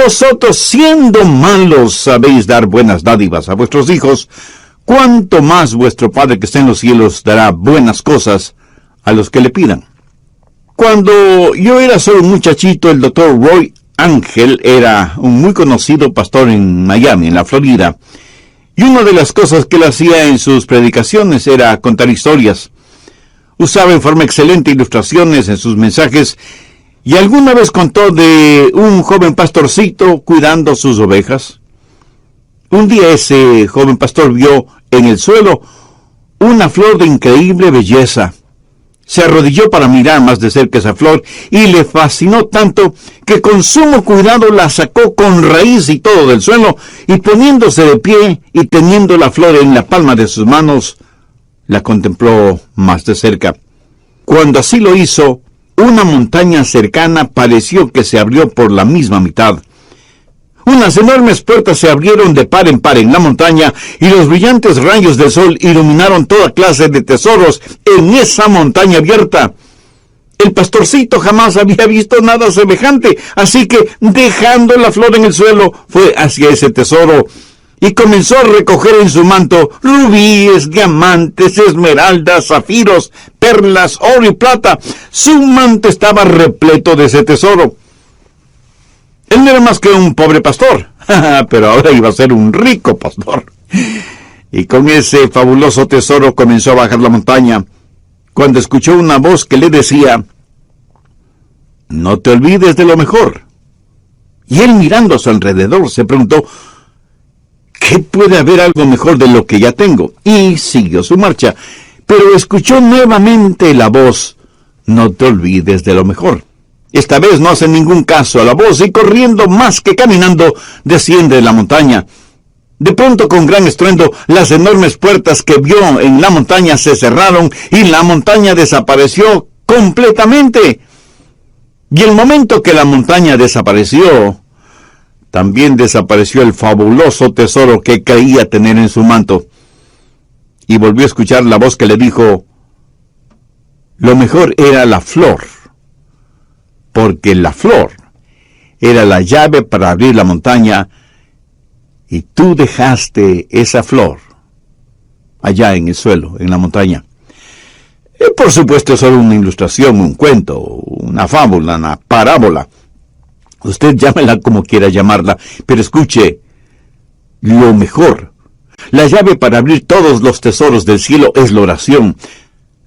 vosotros, siendo malos, sabéis dar buenas dádivas a vuestros hijos, cuánto más vuestro Padre que está en los cielos dará buenas cosas a los que le pidan. Cuando yo era solo un muchachito, el doctor Roy Ángel era un muy conocido pastor en Miami, en la Florida, y una de las cosas que él hacía en sus predicaciones era contar historias. Usaba en forma excelente ilustraciones en sus mensajes, y alguna vez contó de un joven pastorcito cuidando sus ovejas. Un día ese joven pastor vio en el suelo una flor de increíble belleza. Se arrodilló para mirar más de cerca esa flor y le fascinó tanto que con sumo cuidado la sacó con raíz y todo del suelo, y poniéndose de pie y teniendo la flor en la palma de sus manos, la contempló más de cerca. Cuando así lo hizo, una montaña cercana pareció que se abrió por la misma mitad. Unas enormes puertas se abrieron de par en par en la montaña, y los brillantes rayos del sol iluminaron toda clase de tesoros en esa montaña abierta. El pastorcito jamás había visto nada semejante, así que, dejando la flor en el suelo, fue hacia ese tesoro, y comenzó a recoger en su manto rubíes, diamantes, esmeraldas, zafiros, perlas, oro y plata. Su manto estaba repleto de ese tesoro. Él no era más que un pobre pastor, pero ahora iba a ser un rico pastor. Y con ese fabuloso tesoro comenzó a bajar la montaña, cuando escuchó una voz que le decía: no te olvides de lo mejor. Y él, mirando a su alrededor, se preguntó: ¿qué puede haber algo mejor de lo que ya tengo? Y siguió su marcha, pero escuchó nuevamente la voz: no te olvides de lo mejor. Esta vez no hace ningún caso a la voz, y corriendo más que caminando, desciende de la montaña. De pronto, con gran estruendo, las enormes puertas que vio en la montaña se cerraron, y la montaña desapareció completamente. Y el momento que la montaña desapareció, también desapareció el fabuloso tesoro que creía tener en su manto. Y volvió a escuchar la voz que le dijo: lo mejor era la flor, porque la flor era la llave para abrir la montaña, y tú dejaste esa flor allá en el suelo, en la montaña. Por supuesto, es solo una ilustración, un cuento, una fábula, una parábola. Usted llámela como quiera llamarla, pero escuche, lo mejor, la llave para abrir todos los tesoros del cielo es la oración.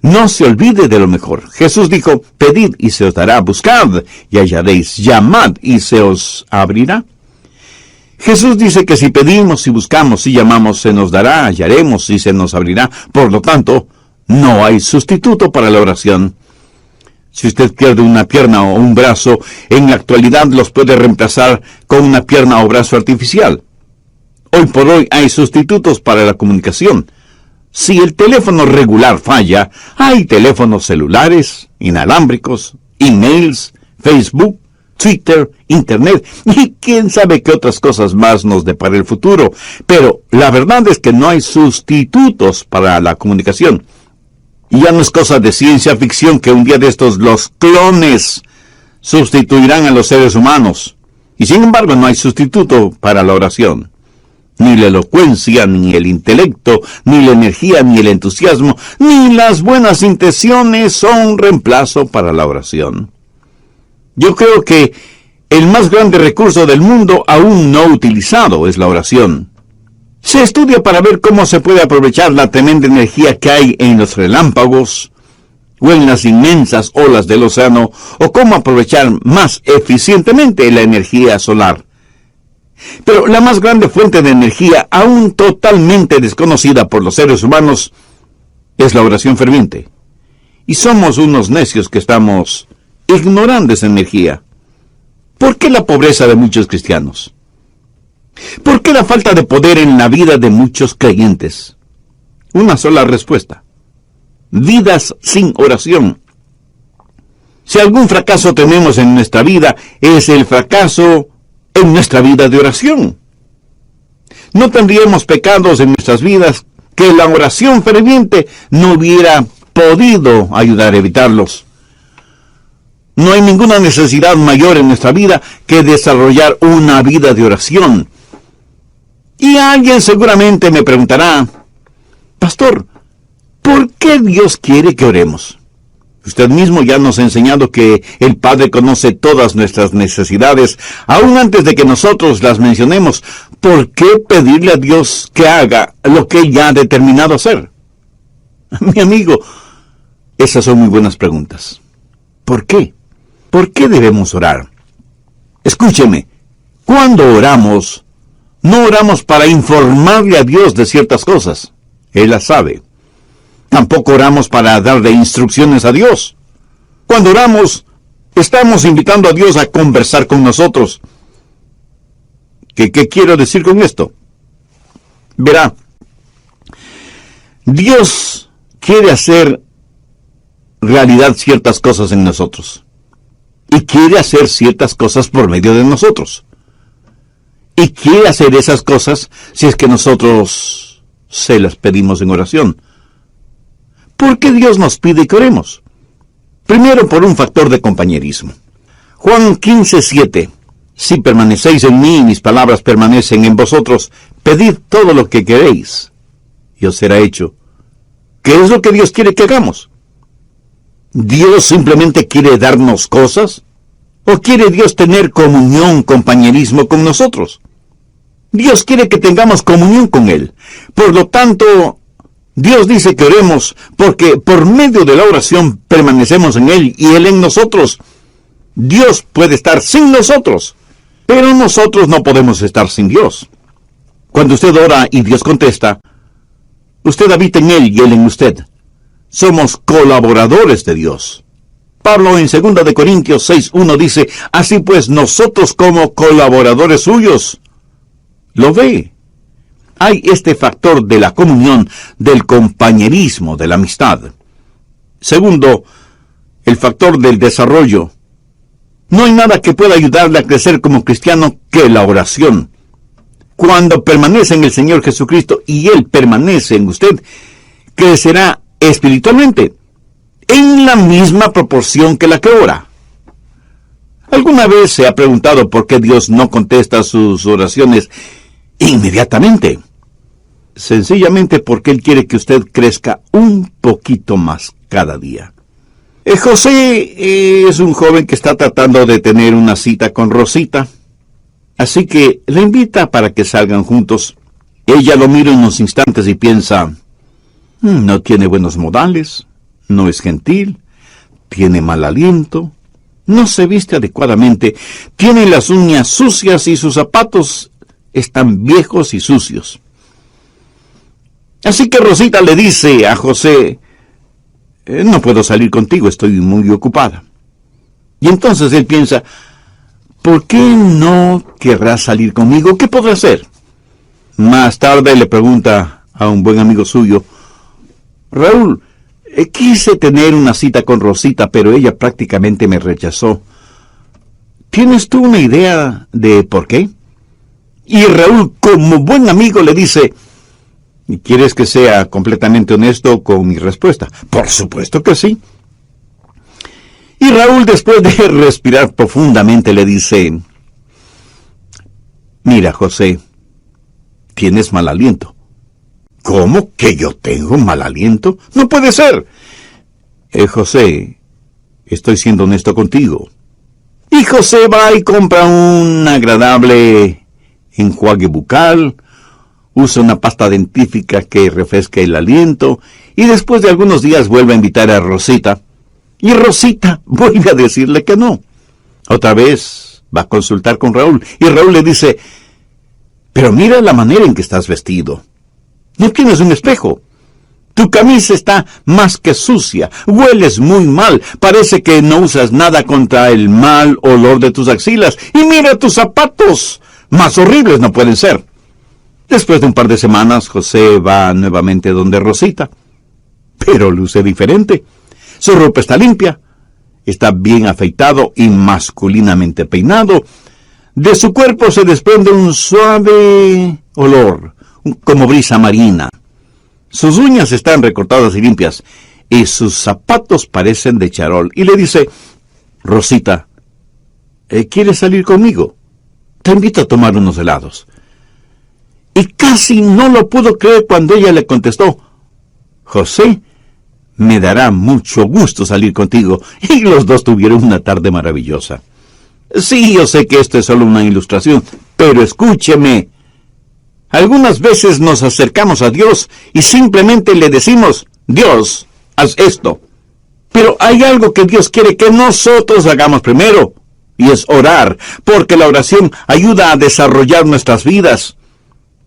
No se olvide de lo mejor. Jesús dijo: pedid y se os dará, buscad y hallaréis, llamad y se os abrirá. Jesús dice que si pedimos y buscamos y llamamos, se nos dará, hallaremos y se nos abrirá. Por lo tanto, no hay sustituto para la oración. Si usted pierde una pierna o un brazo, en la actualidad los puede reemplazar con una pierna o brazo artificial. Hoy por hoy hay sustitutos para la comunicación. Si el teléfono regular falla, hay teléfonos celulares, inalámbricos, emails, Facebook, Twitter, Internet, y quién sabe qué otras cosas más nos depara el futuro. Pero la verdad es que no hay sustitutos para la comunicación. Y ya no es cosa de ciencia ficción que un día de estos los clones sustituirán a los seres humanos. Y sin embargo no hay sustituto para la oración. Ni la elocuencia, ni el intelecto, ni la energía, ni el entusiasmo, ni las buenas intenciones son reemplazo para la oración. Yo creo que el más grande recurso del mundo aún no utilizado es la oración. Se estudia para ver cómo se puede aprovechar la tremenda energía que hay en los relámpagos o en las inmensas olas del océano, o cómo aprovechar más eficientemente la energía solar. Pero la más grande fuente de energía, aún totalmente desconocida por los seres humanos, es la oración ferviente. Y somos unos necios que estamos ignorando esa energía. ¿Por qué la pobreza de muchos cristianos? ¿Por qué la falta de poder en la vida de muchos creyentes? Una sola respuesta: vidas sin oración. Si algún fracaso tenemos en nuestra vida, es el fracaso en nuestra vida de oración. No tendríamos pecados en nuestras vidas que la oración ferviente no hubiera podido ayudar a evitarlos. No hay ninguna necesidad mayor en nuestra vida que desarrollar una vida de oración. Y alguien seguramente me preguntará, pastor, ¿por qué Dios quiere que oremos? Usted mismo ya nos ha enseñado que el Padre conoce todas nuestras necesidades, aún antes de que nosotros las mencionemos. ¿Por qué pedirle a Dios que haga lo que Él ya ha determinado hacer? Mi amigo, esas son muy buenas preguntas. ¿Por qué? ¿Por qué debemos orar? Escúcheme, cuando oramos, no oramos para informarle a Dios de ciertas cosas. Él las sabe. Tampoco oramos para darle instrucciones a Dios. Cuando oramos, estamos invitando a Dios a conversar con nosotros. ¿Qué quiero decir con esto? Verá, Dios quiere hacer realidad ciertas cosas en nosotros. Y quiere hacer ciertas cosas por medio de nosotros. Y quiere hacer esas cosas si es que nosotros se las pedimos en oración. ¿Por qué Dios nos pide que oremos? Primero, por un factor de compañerismo. Juan 15:7. Si permanecéis en mí y mis palabras permanecen en vosotros, pedid todo lo que queréis, y os será hecho. ¿Qué es lo que Dios quiere que hagamos? ¿Dios simplemente quiere darnos cosas? ¿O quiere Dios tener comunión, compañerismo con nosotros? Dios quiere que tengamos comunión con Él. Por lo tanto, Dios dice que oremos porque por medio de la oración permanecemos en Él y Él en nosotros. Dios puede estar sin nosotros, pero nosotros no podemos estar sin Dios. Cuando usted ora y Dios contesta, usted habita en Él y Él en usted. Somos colaboradores de Dios. Pablo en 2 de Corintios 6:1 dice, así pues nosotros como colaboradores suyos. ¿Lo ve? Hay este factor de la comunión, del compañerismo, de la amistad. Segundo, el factor del desarrollo. No hay nada que pueda ayudarle a crecer como cristiano que la oración. Cuando permanece en el Señor Jesucristo y Él permanece en usted, crecerá espiritualmente en la misma proporción que la que ora. ¿Alguna vez se ha preguntado por qué Dios no contesta sus oraciones inmediatamente? Sencillamente porque Él quiere que usted crezca un poquito más cada día. José es un joven que está tratando de tener una cita con Rosita, así que le invita para que salgan juntos. Ella lo mira unos instantes y piensa, no tiene buenos modales, no es gentil, tiene mal aliento, no se viste adecuadamente, tiene las uñas sucias y sus zapatos están viejos y sucios. Así que Rosita le dice a José, no puedo salir contigo, estoy muy ocupada. Y entonces él piensa, ¿por qué no querrás salir conmigo? ¿Qué podrá hacer? Más tarde le pregunta a un buen amigo suyo, Raúl, quise tener una cita con Rosita, pero ella prácticamente me rechazó. ¿Tienes tú una idea de por qué? Y Raúl, como buen amigo, le dice, ¿quieres que sea completamente honesto con mi respuesta? Por supuesto que sí. Y Raúl, después de respirar profundamente, le dice, mira, José, tienes mal aliento. ¿Cómo que yo tengo mal aliento? No puede ser. José, estoy siendo honesto contigo. Y José va y compra un agradable enjuague bucal, usa una pasta dentífrica que refresca el aliento, y después de algunos días vuelve a invitar a Rosita, y Rosita vuelve a decirle que no. Otra vez va a consultar con Raúl, y Raúl le dice, pero mira la manera en que estás vestido. No tienes un espejo. Tu camisa está más que sucia, hueles muy mal, parece que no usas nada contra el mal olor de tus axilas, y mira tus zapatos, más horribles no pueden ser. Después de un par de semanas, José va nuevamente donde Rosita, pero luce diferente. Su ropa está limpia, está bien afeitado y masculinamente peinado. De su cuerpo se desprende un suave olor, como brisa marina. Sus uñas están recortadas y limpias, y sus zapatos parecen de charol. Y le dice, Rosita, ¿quieres salir conmigo? Te invito a tomar unos helados. Y casi no lo pudo creer cuando ella le contestó, José, me dará mucho gusto salir contigo. Y los dos tuvieron una tarde maravillosa. Sí, yo sé que esto es solo una ilustración, pero escúcheme. Algunas veces nos acercamos a Dios y simplemente le decimos, Dios, haz esto. Pero hay algo que Dios quiere que nosotros hagamos primero, y es orar, porque la oración ayuda a desarrollar nuestras vidas.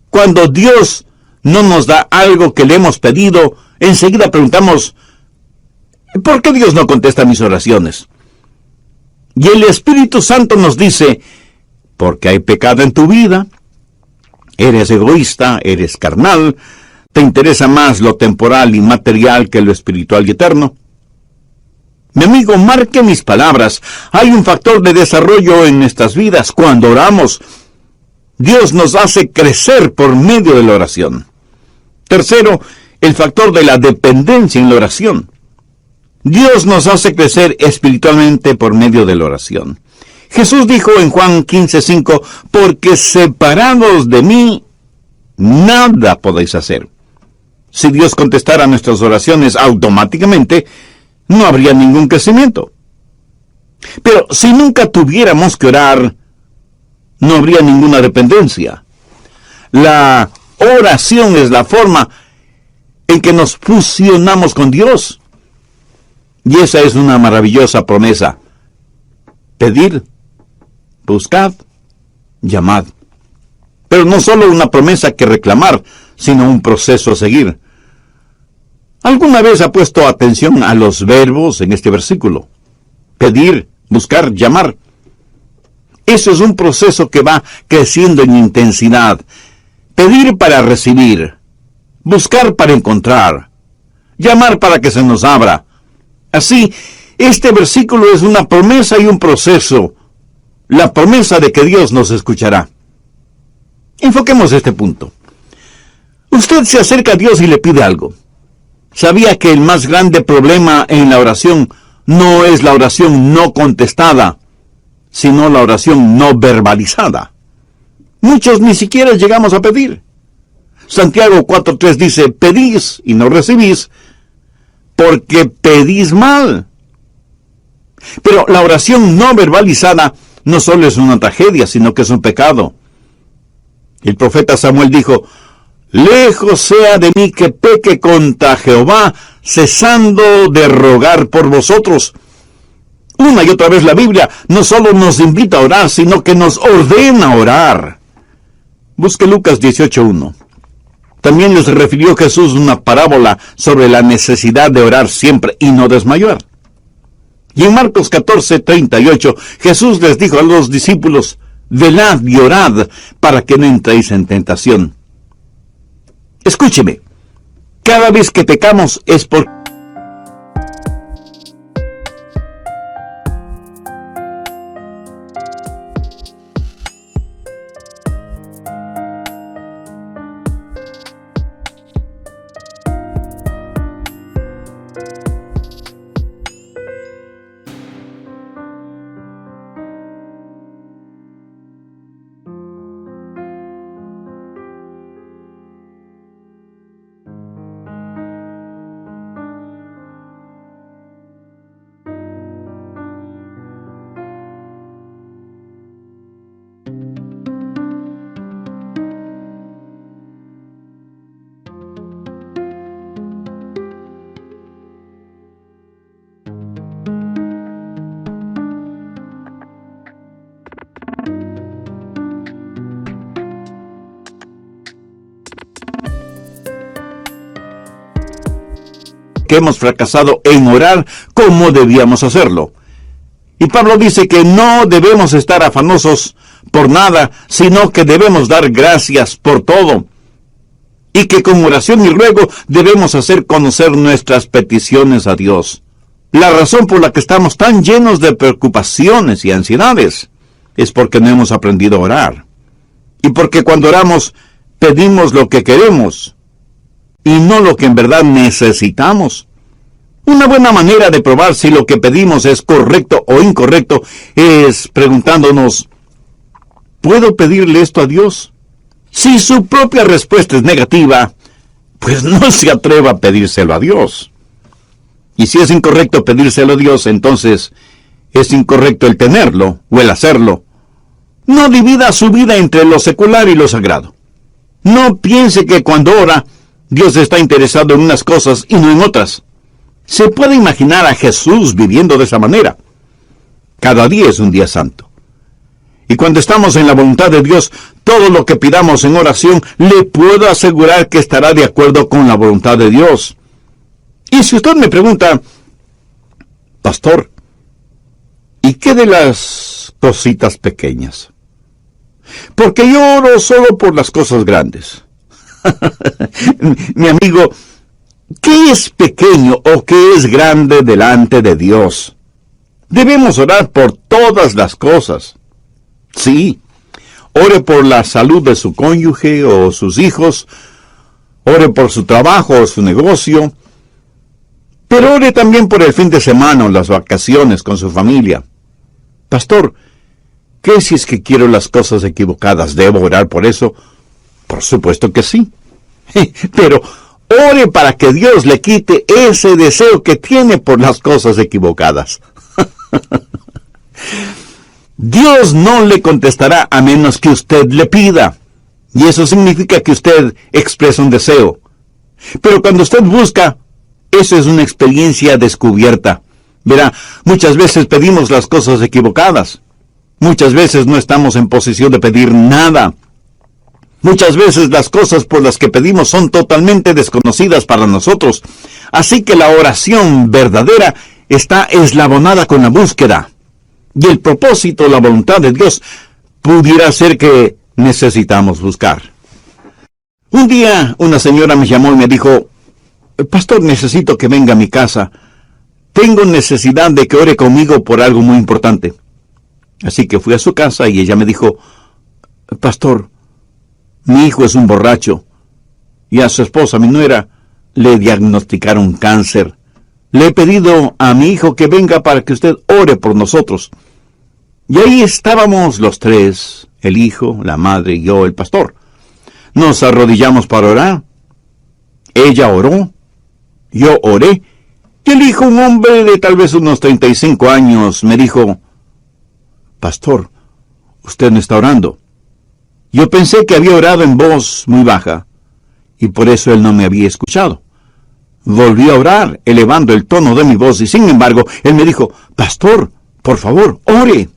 Cuando Dios no nos da algo que le hemos pedido, enseguida preguntamos, ¿por qué Dios no contesta mis oraciones? Y el Espíritu Santo nos dice, porque hay pecado en tu vida, eres egoísta, eres carnal, te interesa más lo temporal y material que lo espiritual y eterno. Mi amigo, marque mis palabras. Hay un factor de desarrollo en nuestras vidas. Cuando oramos, Dios nos hace crecer por medio de la oración. Tercero, el factor de la dependencia en la oración. Dios nos hace crecer espiritualmente por medio de la oración. Jesús dijo en Juan 15:5, porque separados de mí, nada podéis hacer. Si Dios contestara nuestras oraciones automáticamente, no habría ningún crecimiento. Pero si nunca tuviéramos que orar, no habría ninguna dependencia. La oración es la forma en que nos fusionamos con Dios. Y esa es una maravillosa promesa. Pedir, buscad, llamad. Pero no solo una promesa que reclamar, sino un proceso a seguir. ¿Alguna vez ha puesto atención a los verbos en este versículo? Pedir, buscar, llamar. Eso es un proceso que va creciendo en intensidad. Pedir para recibir, buscar para encontrar, llamar para que se nos abra. Así, este versículo es una promesa y un proceso. La promesa de que Dios nos escuchará. Enfoquemos este punto. Usted se acerca a Dios y le pide algo. ¿Sabía que el más grande problema en la oración no es la oración no contestada, sino la oración no verbalizada? Muchos ni siquiera llegamos a pedir. Santiago 4:3 dice, pedís y no recibís, porque pedís mal. Pero la oración no verbalizada no solo es una tragedia, sino que es un pecado. El profeta Samuel dijo, lejos sea de mí que peque contra Jehová, cesando de rogar por vosotros. Una y otra vez la Biblia no solo nos invita a orar, sino que nos ordena orar. Busque Lucas 18:1. También les refirió Jesús una parábola sobre la necesidad de orar siempre y no desmayar. Y en Marcos 14:38, Jesús les dijo a los discípulos, velad y orad para que no entréis en tentación. Escúcheme, cada vez que pecamos es por que hemos fracasado en orar como debíamos hacerlo. Y Pablo dice que no debemos estar afanosos por nada, sino que debemos dar gracias por todo. Y que con oración y ruego debemos hacer conocer nuestras peticiones a Dios. La razón por la que estamos tan llenos de preocupaciones y ansiedades es porque no hemos aprendido a orar. Y porque cuando oramos pedimos lo que queremos y no lo que en verdad necesitamos. Una buena manera de probar si lo que pedimos es correcto o incorrecto es preguntándonos, ¿puedo pedirle esto a Dios? Si su propia respuesta es negativa, pues no se atreva a pedírselo a Dios. Y si es incorrecto pedírselo a Dios, entonces es incorrecto el tenerlo o el hacerlo. No divida su vida entre lo secular y lo sagrado. No piense que cuando ora, Dios está interesado en unas cosas y no en otras. Se puede imaginar a Jesús viviendo de esa manera. Cada día es un día santo. Y cuando estamos en la voluntad de Dios, todo lo que pidamos en oración, le puedo asegurar que estará de acuerdo con la voluntad de Dios. Y si usted me pregunta, pastor, ¿y qué de las cositas pequeñas? Porque yo oro solo por las cosas grandes. Mi amigo, ¿qué es pequeño o qué es grande delante de Dios? Debemos orar por todas las cosas. Sí, ore por la salud de su cónyuge o sus hijos, ore por su trabajo o su negocio, pero ore también por el fin de semana o las vacaciones con su familia. Pastor, ¿qué si es que quiero las cosas equivocadas? ¿Debo orar por eso? Por supuesto que sí. Pero ore para que Dios le quite ese deseo que tiene por las cosas equivocadas. Dios no le contestará a menos que usted le pida. Y eso significa que usted expresa un deseo. Pero cuando usted busca, eso es una experiencia descubierta. Verá, muchas veces pedimos las cosas equivocadas. Muchas veces no estamos en posición de pedir nada. Muchas veces las cosas por las que pedimos son totalmente desconocidas para nosotros. Así que la oración verdadera está eslabonada con la búsqueda. Y el propósito, la voluntad de Dios, pudiera ser que necesitamos buscar. Un día una señora me llamó y me dijo, pastor, necesito que venga a mi casa. Tengo necesidad de que ore conmigo por algo muy importante. Así que fui a su casa y ella me dijo, pastor, mi hijo es un borracho. Y a su esposa, mi nuera, le diagnosticaron cáncer. Le he pedido a mi hijo que venga para que usted ore por nosotros. Y ahí estábamos los tres, el hijo, la madre y yo, el pastor. Nos arrodillamos para orar. Ella oró, yo oré, y el hijo, un hombre de tal vez unos 35 años, me dijo, pastor, usted no está orando. Yo pensé que había orado en voz muy baja, y por eso él no me había escuchado. Volví a orar, elevando el tono de mi voz, y sin embargo, él me dijo, pastor, por favor, ore.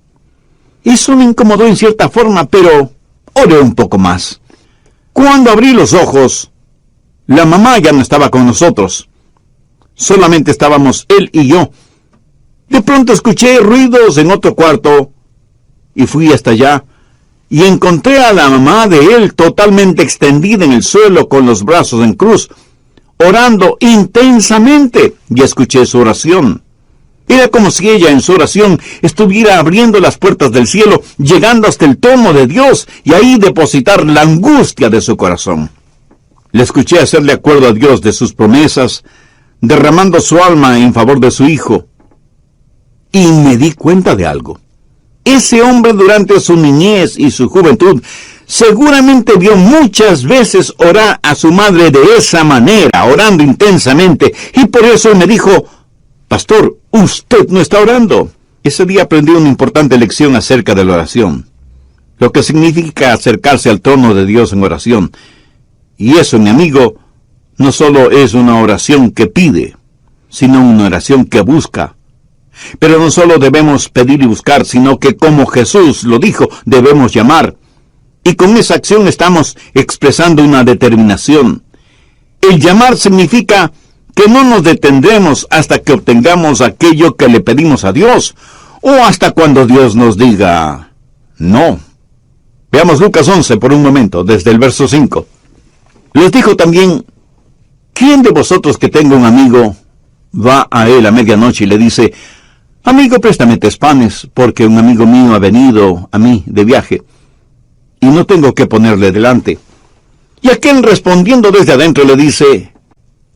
Eso me incomodó en cierta forma, pero oré un poco más. Cuando abrí los ojos, la mamá ya no estaba con nosotros. Solamente estábamos él y yo. De pronto escuché ruidos en otro cuarto, y fui hasta allá, y encontré a la mamá de él totalmente extendida en el suelo con los brazos en cruz, orando intensamente, y escuché su oración. Era como si ella en su oración estuviera abriendo las puertas del cielo, llegando hasta el trono de Dios, y ahí depositar la angustia de su corazón. Le escuché hacerle acuerdo a Dios de sus promesas, derramando su alma en favor de su hijo. Y me di cuenta de algo. Ese hombre durante su niñez y su juventud seguramente vio muchas veces orar a su madre de esa manera, orando intensamente, y por eso me dijo, pastor, usted no está orando. Ese día aprendí una importante lección acerca de la oración, lo que significa acercarse al trono de Dios en oración. Y eso, mi amigo, no solo es una oración que pide, sino una oración que busca. Pero no solo debemos pedir y buscar, sino que como Jesús lo dijo, debemos llamar. Y con esa acción estamos expresando una determinación. El llamar significa que no nos detendremos hasta que obtengamos aquello que le pedimos a Dios, o hasta cuando Dios nos diga no. Veamos Lucas 11 por un momento, desde el verso 5. Les dijo también, ¿quién de vosotros que tenga un amigo va a él a medianoche y le dice, amigo, préstame 3 panes, porque un amigo mío ha venido a mí de viaje, y no tengo que ponerle delante? Y aquel respondiendo desde adentro le dice,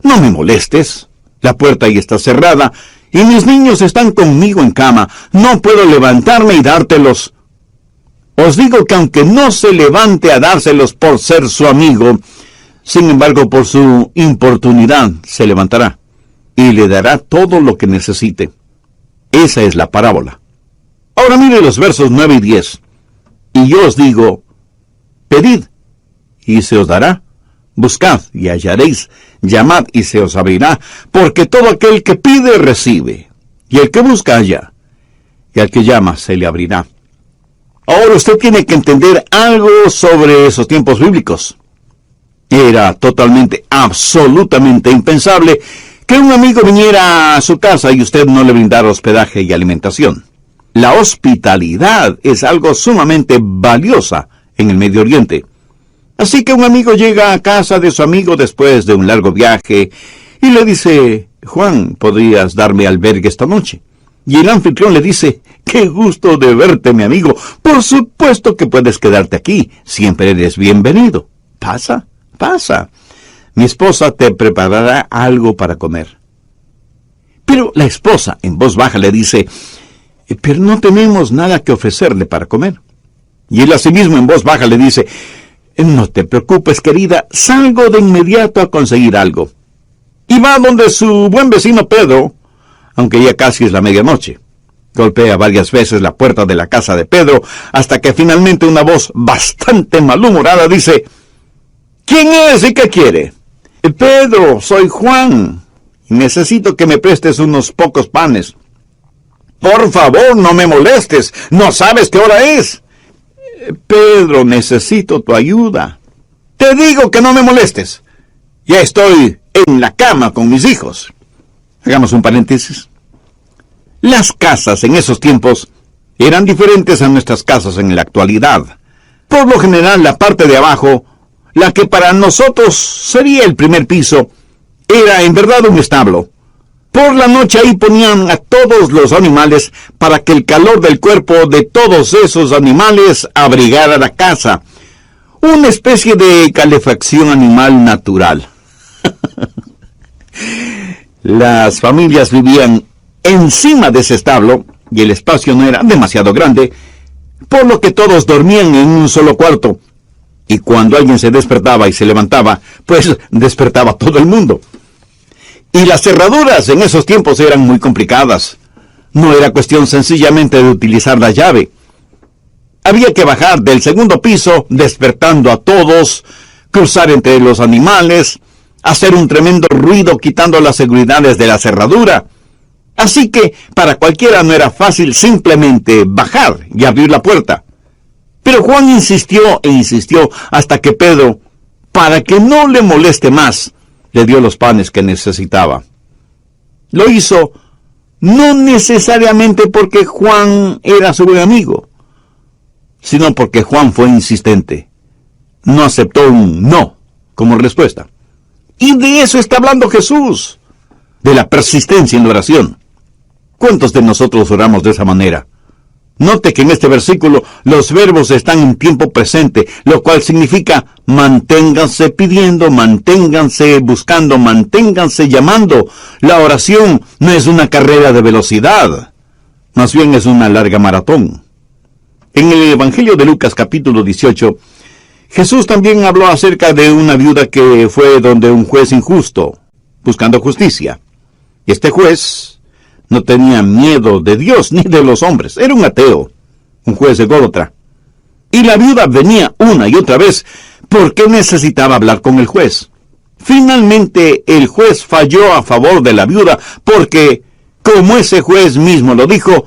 no me molestes, La puerta ya está cerrada, y mis niños están conmigo en cama. No puedo levantarme y dártelos. Os digo que aunque no se levante a dárselos por ser su amigo, sin embargo por su importunidad se levantará y le dará todo lo que necesite. Esa es la parábola. Ahora mire los versos 9 y 10. Y yo os digo, pedid, y se os dará. Buscad, y hallaréis. Llamad, y se os abrirá. Porque todo aquel que pide, recibe. Y el que busca, halla. Y al que llama, se le abrirá. Ahora usted tiene que entender algo sobre esos tiempos bíblicos. Era totalmente, absolutamente impensable que un amigo viniera a su casa y usted no le brindara hospedaje y alimentación. La hospitalidad es algo sumamente valiosa en el Medio Oriente. Así que un amigo llega a casa de su amigo después de un largo viaje y le dice, Juan, ¿podrías darme albergue esta noche? Y el anfitrión le dice, qué gusto de verte, mi amigo. Por supuesto que puedes quedarte aquí. Siempre eres bienvenido. Pasa, pasa. Mi esposa te preparará algo para comer. Pero la esposa, en voz baja, le dice, pero no tenemos nada que ofrecerle para comer. Y él asimismo, en voz baja, le dice, no te preocupes, querida, salgo de inmediato a conseguir algo. Y va donde su buen vecino Pedro, aunque ya casi es la medianoche. Golpea varias veces la puerta de la casa de Pedro, hasta que finalmente una voz bastante malhumorada dice, ¿quién es y qué quiere? Pedro, soy Juan, y necesito que me prestes unos pocos panes. Por favor, no me molestes, ¿no sabes qué hora es? Pedro, necesito tu ayuda. Te digo que no me molestes. Ya estoy en la cama con mis hijos. Hagamos un paréntesis. Las casas en esos tiempos eran diferentes a nuestras casas en la actualidad. Por lo general, la parte de abajo, la que para nosotros sería el primer piso, era en verdad un establo. Por la noche ahí ponían a todos los animales para que el calor del cuerpo de todos esos animales abrigara la casa. Una especie de calefacción animal natural. Las familias vivían encima de ese establo y el espacio no era demasiado grande, por lo que todos dormían en un solo cuarto. Y cuando alguien se despertaba y se levantaba, pues despertaba todo el mundo. Y las cerraduras en esos tiempos eran muy complicadas. No era cuestión sencillamente de utilizar la llave. Había que bajar del segundo piso, despertando a todos, cruzar entre los animales, hacer un tremendo ruido quitando las seguridades de la cerradura. Así que para cualquiera no era fácil simplemente bajar y abrir la puerta. Pero Juan insistió e insistió hasta que Pedro, para que no le moleste más, le dio los panes que necesitaba. Lo hizo no necesariamente porque Juan era su buen amigo, sino porque Juan fue insistente. No aceptó un no como respuesta. Y de eso está hablando Jesús, de la persistencia en la oración. ¿Cuántos de nosotros oramos de esa manera? Note que en este versículo los verbos están en tiempo presente, lo cual significa manténganse pidiendo, manténganse buscando, manténganse llamando. La oración no es una carrera de velocidad, más bien es una larga maratón. En el Evangelio de Lucas capítulo 18, Jesús también habló acerca de una viuda que fue donde un juez injusto, buscando justicia. Y este juez no tenía miedo de Dios ni de los hombres. Era un ateo, un juez ególatra. Y la viuda venía una y otra vez porque necesitaba hablar con el juez. Finalmente el juez falló a favor de la viuda porque, como ese juez mismo lo dijo,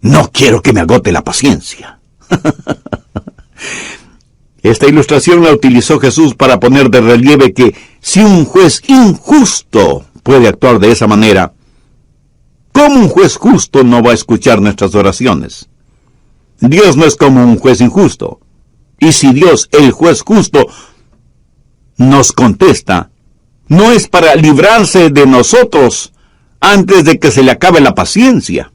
no quiero que me agote la paciencia. Esta ilustración la utilizó Jesús para poner de relieve que si un juez injusto puede actuar de esa manera, ¿cómo un juez justo no va a escuchar nuestras oraciones? Dios no es como un juez injusto. Y si Dios, el juez justo, nos contesta, no es para librarse de nosotros antes de que se le acabe la paciencia.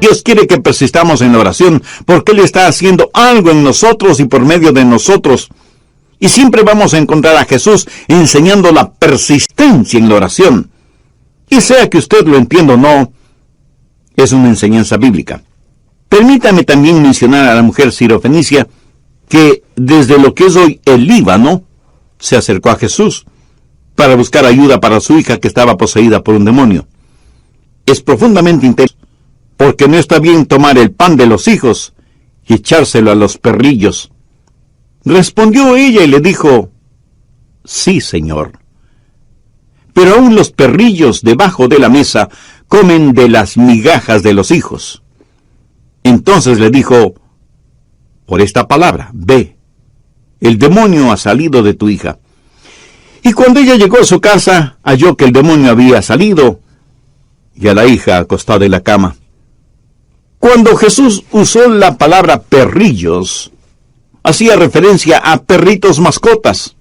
Dios quiere que persistamos en la oración porque Él está haciendo algo en nosotros y por medio de nosotros. Y siempre vamos a encontrar a Jesús enseñando la persistencia en la oración. Y sea que usted lo entienda o no, es una enseñanza bíblica. Permítame también mencionar a la mujer sirofenicia que desde lo que es hoy el Líbano se acercó a Jesús para buscar ayuda para su hija que estaba poseída por un demonio. Es profundamente interesante porque no está bien tomar el pan de los hijos y echárselo a los perrillos. Respondió ella y le dijo: sí, Señor. Pero aún los perrillos debajo de la mesa comen de las migajas de los hijos. Entonces le dijo: por esta palabra, ve, el demonio ha salido de tu hija. Y cuando ella llegó a su casa, halló que el demonio había salido y a la hija acostada en la cama. Cuando Jesús usó la palabra perrillos, hacía referencia a perritos mascotas.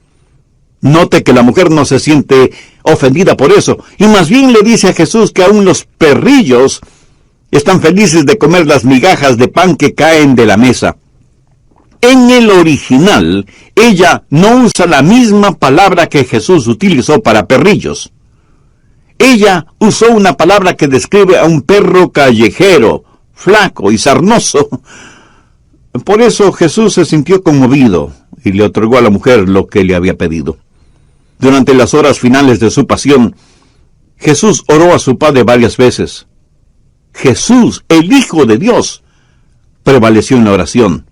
Note que la mujer no se siente ofendida por eso, y más bien le dice a Jesús que aún los perrillos están felices de comer las migajas de pan que caen de la mesa. En el original, ella no usa la misma palabra que Jesús utilizó para perrillos. Ella usó una palabra que describe a un perro callejero, flaco y sarnoso. Por eso Jesús se sintió conmovido y le otorgó a la mujer lo que le había pedido. Durante las horas finales de su pasión, Jesús oró a su Padre varias veces. Jesús, el Hijo de Dios, prevaleció en la oración.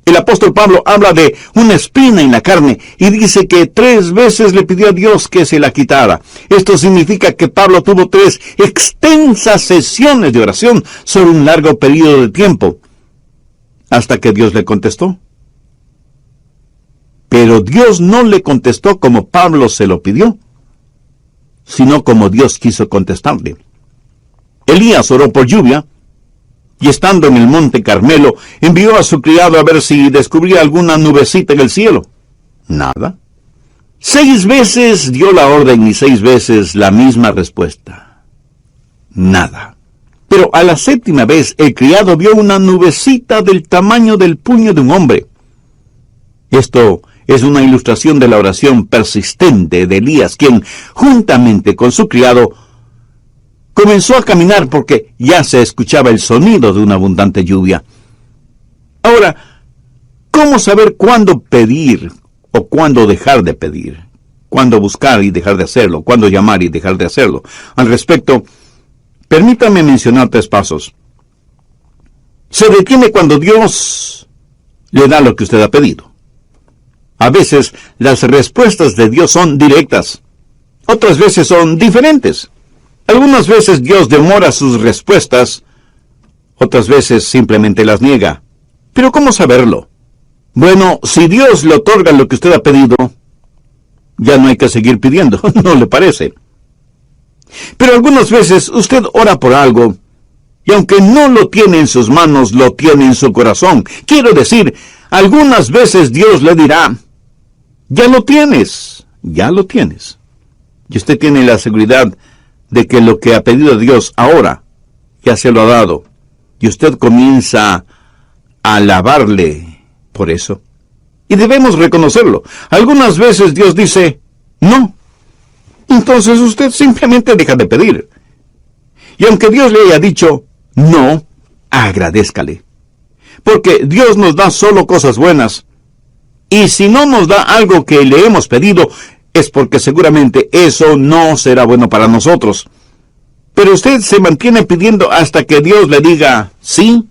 El apóstol Pablo habla de una espina en la carne y dice que 3 veces le pidió a Dios que se la quitara. Esto significa que Pablo tuvo 3 extensas sesiones de oración sobre un largo periodo de tiempo, hasta que Dios le contestó. Pero Dios no le contestó como Pablo se lo pidió, sino como Dios quiso contestarle. Elías oró por lluvia, y estando en el monte Carmelo, envió a su criado a ver si descubría alguna nubecita en el cielo. Nada. 6 veces dio la orden y 6 veces la misma respuesta. Nada. Pero a la 7ª vez el criado vio una nubecita del tamaño del puño de un hombre. Esto es una ilustración de la oración persistente de Elías, quien, juntamente con su criado, comenzó a caminar porque ya se escuchaba el sonido de una abundante lluvia. Ahora, ¿cómo saber cuándo pedir o cuándo dejar de pedir? ¿Cuándo buscar y dejar de hacerlo? ¿Cuándo llamar y dejar de hacerlo? Al respecto, permítame mencionar 3 pasos. Se detiene cuando Dios le da lo que usted ha pedido. A veces las respuestas de Dios son directas. Otras veces son diferentes. Algunas veces Dios demora sus respuestas, otras veces simplemente las niega. ¿Pero cómo saberlo? Bueno, si Dios le otorga lo que usted ha pedido, ya no hay que seguir pidiendo, ¿no le parece? Pero algunas veces usted ora por algo, y aunque no lo tiene en sus manos, lo tiene en su corazón. Quiero decir, algunas veces Dios le dirá: ya lo tienes, ya lo tienes. Y usted tiene la seguridad de que lo que ha pedido a Dios ahora ya se lo ha dado, y usted comienza a alabarle por eso. Y debemos reconocerlo. Algunas veces Dios dice no. Entonces usted simplemente deja de pedir. Y aunque Dios le haya dicho no, agradézcale. Porque Dios nos da solo cosas buenas. Y si no nos da algo que le hemos pedido, es porque seguramente eso no será bueno para nosotros. Pero usted se mantiene pidiendo hasta que Dios le diga sí,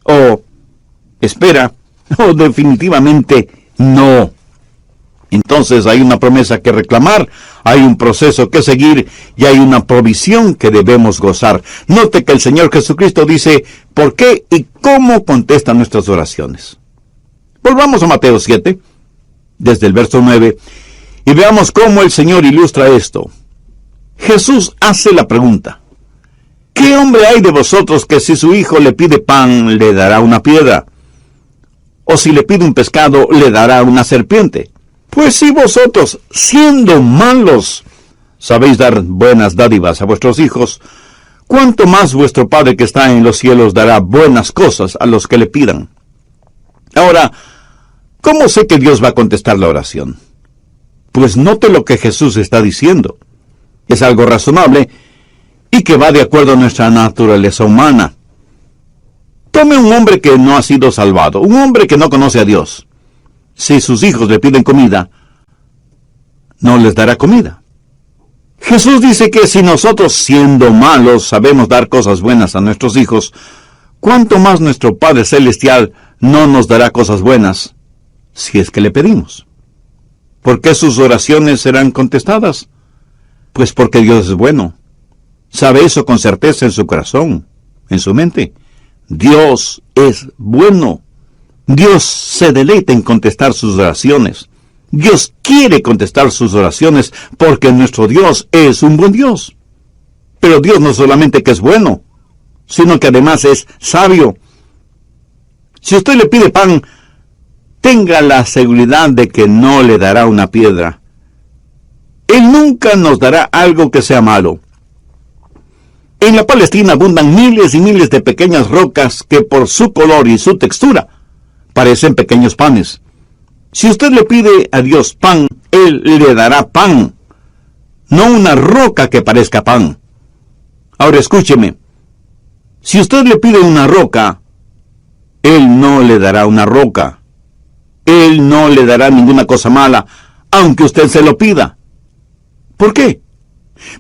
o espera, o definitivamente no. Entonces hay una promesa que reclamar, hay un proceso que seguir y hay una provisión que debemos gozar. Note que el Señor Jesucristo dice por qué y cómo contesta nuestras oraciones. Volvamos a Mateo 7, desde el verso 9, y veamos cómo el Señor ilustra esto. Jesús hace la pregunta: ¿qué hombre hay de vosotros que si su hijo le pide pan, le dará una piedra? ¿O si le pide un pescado, le dará una serpiente? Pues si vosotros, siendo malos, sabéis dar buenas dádivas a vuestros hijos, ¿cuánto más vuestro Padre que está en los cielos dará buenas cosas a los que le pidan? Ahora, ¿cómo sé que Dios va a contestar la oración? Pues note lo que Jesús está diciendo. Es algo razonable y que va de acuerdo a nuestra naturaleza humana. Tome un hombre que no ha sido salvado, un hombre que no conoce a Dios. Si sus hijos le piden comida, no les dará comida. Jesús dice que si nosotros, siendo malos, sabemos dar cosas buenas a nuestros hijos, ¿cuánto más nuestro Padre Celestial no nos dará cosas buenas si es que le pedimos? ¿Por qué sus oraciones serán contestadas? Pues porque Dios es bueno. Sabe eso con certeza en su corazón, en su mente. Dios es bueno. Dios se deleita en contestar sus oraciones. Dios quiere contestar sus oraciones porque nuestro Dios es un buen Dios. Pero Dios no solamente que es bueno, sino que además es sabio. Si usted le pide pan, tenga la seguridad de que no le dará una piedra. Él nunca nos dará algo que sea malo. En la Palestina abundan miles y miles de pequeñas rocas que por su color y su textura parecen pequeños panes. Si usted le pide a Dios pan, Él le dará pan, no una roca que parezca pan. Ahora escúcheme, si usted le pide una roca, Él no le dará una roca. Él no le dará ninguna cosa mala, aunque usted se lo pida. ¿Por qué?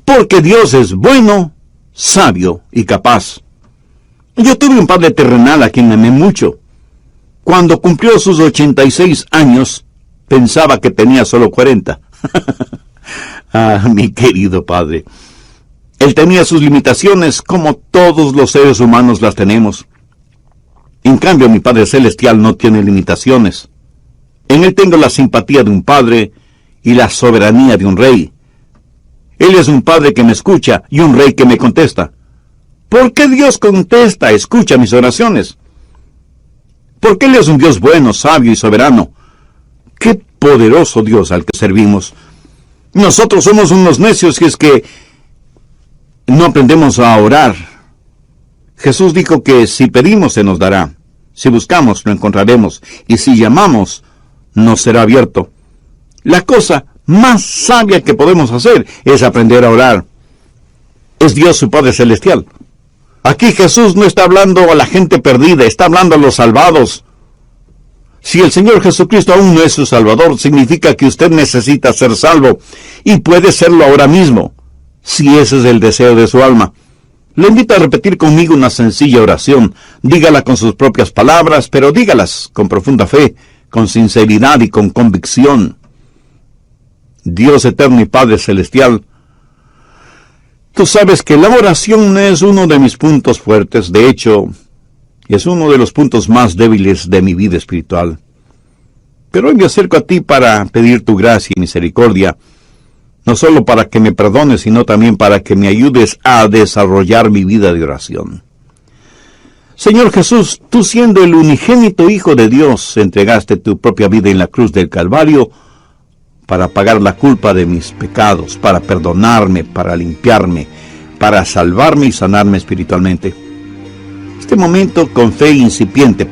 Porque Dios es bueno, sabio y capaz. Yo tuve un padre terrenal a quien amé mucho. Cuando cumplió sus 86 años, pensaba que tenía solo 40. Ah, mi querido padre. Él tenía sus limitaciones, como todos los seres humanos las tenemos. En cambio, mi Padre Celestial no tiene limitaciones. En Él tengo la simpatía de un padre y la soberanía de un rey. Él es un padre que me escucha y un rey que me contesta. ¿Por qué Dios contesta, escucha mis oraciones? Porque Él es un Dios bueno, sabio y soberano. ¡Qué poderoso Dios al que servimos! Nosotros somos unos necios y es que no aprendemos a orar. Jesús dijo que si pedimos se nos dará, si buscamos lo encontraremos, y si llamamos nos será abierto. La cosa más sabia que podemos hacer es aprender a orar. Es Dios su Padre Celestial. Aquí Jesús no está hablando a la gente perdida, está hablando a los salvados. Si el Señor Jesucristo aún no es su Salvador, significa que usted necesita ser salvo, y puede serlo ahora mismo, si ese es el deseo de su alma. Le invito a repetir conmigo una sencilla oración. Dígala con sus propias palabras, pero dígalas con profunda fe, con sinceridad y con convicción. Dios eterno y Padre Celestial, tú sabes que la oración no es uno de mis puntos fuertes, de hecho, es uno de los puntos más débiles de mi vida espiritual. Pero hoy me acerco a ti para pedir tu gracia y misericordia, no solo para que me perdones, sino también para que me ayudes a desarrollar mi vida de oración. Señor Jesús, tú siendo el unigénito Hijo de Dios, entregaste tu propia vida en la cruz del Calvario para pagar la culpa de mis pecados, para perdonarme, para limpiarme, para salvarme y sanarme espiritualmente. Este momento con fe incipiente